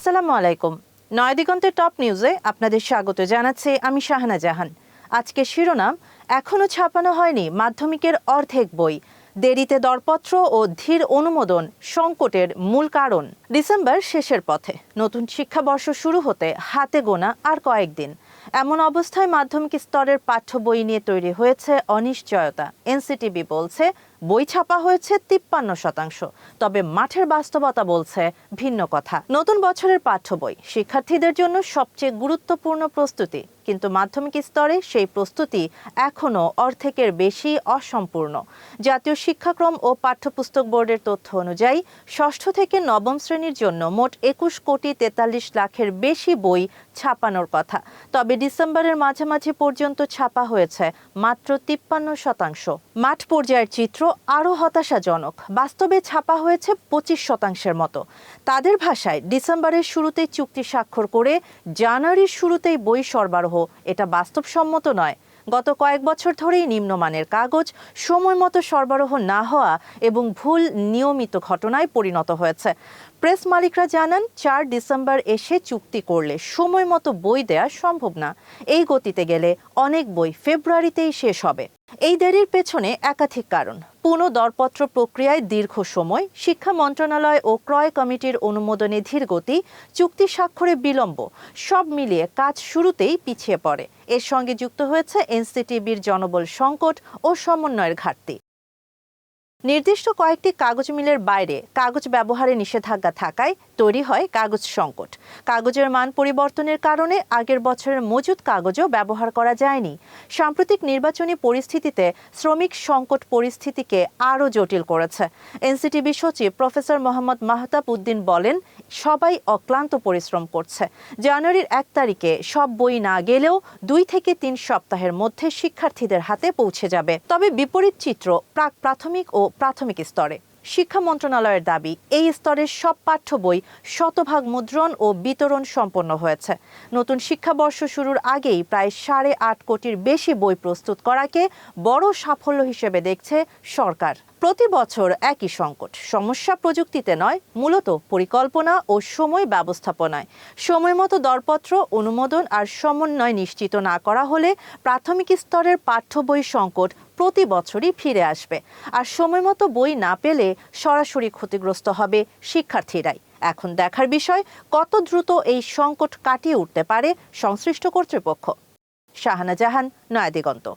আসসালামু আলাইকুম। নয়াদিগন্তের টপ নিউজে আপনাদের স্বাগত জানাচ্ছি আমি শাহানা জাহান। আজকে শিরোনাম, এখনো ছাপানো হয়নি মাধ্যমিকের অর্ধেক বই, দেরিতে দরপত্র ও ধীর অনুমোদন সংকটের মূল কারণ। ডিসেম্বর শেষের পথে, নতুন শিক্ষাবর্ষ শুরু হতে হাতে গোনা আর কয়েকদিন। এমন অবস্থায় মাধ্যমিক স্তরের পাঠ্য বই নিয়ে তৈরি হয়েছে অনিশ্চয়তা। এনসিটিবি বলছে বই ছাপা হয়েছে 53%, তবে মাঠের বাস্তবতা বলছে ভিন্ন কথা। নতুন বছরের পাঠ্য বই শিক্ষার্থীদের জন্য সবচেয়ে গুরুত্বপূর্ণ প্রস্তুতি, কিন্তু মাধ্যমিক স্তরে সেই প্রস্তুতি এখনও অর্ধেকের বেশি অসম্পূর্ণ। জাতীয় শিক্ষাক্রম ও পাঠ্যপুস্তক বোর্ডের তথ্য অনুযায়ী ষষ্ঠ থেকে নবম শ্রেণীর জন্য মোট 21,43,00,000-এর বেশি বই ছাপানোর কথা, তবে ডিসেম্বরের মাঝামাঝি পর্যন্ত ছাপা হয়েছে মাত্র 53%। মাঠ পর্যায়ের চিত্র আরও হতাশাজনক। বাস্তবে ছাপা হয়েছে 25%-এর মতো। তাদের ভাষায়, ডিসেম্বরের শুরুতেই চুক্তি স্বাক্ষর করে জানুয়ারির শুরুতেই বই সরবরাহ, এটা বাস্তবসম্মত নয়। গত কয়েক বছর ধরেই নিম্নমানের কাগজ সময় মতো সরবরাহ না হওয়া এবং ভুল নিয়মিত ঘটনায় পরিণত হয়েছে। প্রেস মালিকরা জানান, 4 ডিসেম্বর এসে চুক্তি করলে সময় মতো বই দেওয়া সম্ভব না। এই গতিতে গেলে অনেক বই ফেব্রুয়ারিতেই শেষ হবে। এই দেরির পেছনে একাধিক কারণ। পুনঃ দরপত্র প্রক্রিয়ায় দীর্ঘ সময়, শিক্ষা মন্ত্রণালয় ও ক্রয় কমিটির অনুমোদনে ধীরগতি, চুক্তি স্বাক্ষরে বিলম্ব, সব মিলিয়ে কাজ শুরুতেই পিছিয়ে পড়ে। এর সঙ্গে যুক্ত হয়েছে এনসিটিবির জনবল সংকট ও সমন্বয়ের ঘাটতি। নির্দিষ্ট কয়েকটি কাগজ মিলের বাইরে কাগজ ব্যবহারে নিষেধাজ্ঞা থাকায় তৈরি হয় কাগজ সংকট। কাগজের মান পরিবর্তনের কারণে আগের বছরের মজুদ কাগজও ব্যবহার করা যায়নি। সাম্প্রতিক নির্বাচনী পরিস্থিতিতে শ্রমিক সংকট পরিস্থিতিকে আরও জটিল করেছে। এনসিটিবি সচিব প্রফেসর মোহাম্মদ মাহতাব উদ্দিন বলেন, সবাই অক্লান্ত পরিশ্রম করছে। জানুয়ারির 1 তারিখে সব বই না গেলেও 2 থেকে 3 সপ্তাহের মধ্যে শিক্ষার্থীদের হাতে পৌঁছে যাবে। তবে বিপরীত চিত্র প্রাথমিক ও প্রাথমিক স্তরে। শিক্ষা মন্ত্রণালয়ের দাবি, এই স্তরের সব পাঠ্য বই শতভাগ মুদ্রণ ও বিতরণ সম্পন্ন হয়েছে। নতুন শিক্ষাবর্ষ শুরুর আগেই প্রায় 8.5 কোটির বেশি বই প্রস্তুত করাকে বড় সাফল্য হিসেবে দেখছে সরকার। প্রতি বছর একই সংকট। সমস্যা প্রযুক্তিতে নয়, মূলত পরিকল্পনা ও সময় ব্যবস্থাপনায়। সময় মতো দরপত্র, অনুমোদন আর সমন্বয় নিশ্চিত না করা হলে প্রাথমিক স্তরের পাঠ্য বই সংকট প্রতি বছরই ফিরে আসবে। আর সময় মতো বই না পেলে সরাসরি ক্ষতিগ্রস্ত হবে শিক্ষার্থীরাই। এখন দেখার বিষয়, কত দ্রুত এই সংকট কাটিয়ে উঠতে পারে সংশ্লিষ্ট কর্তৃপক্ষ। শাহানা জাহান, নয়াদিগন্ত।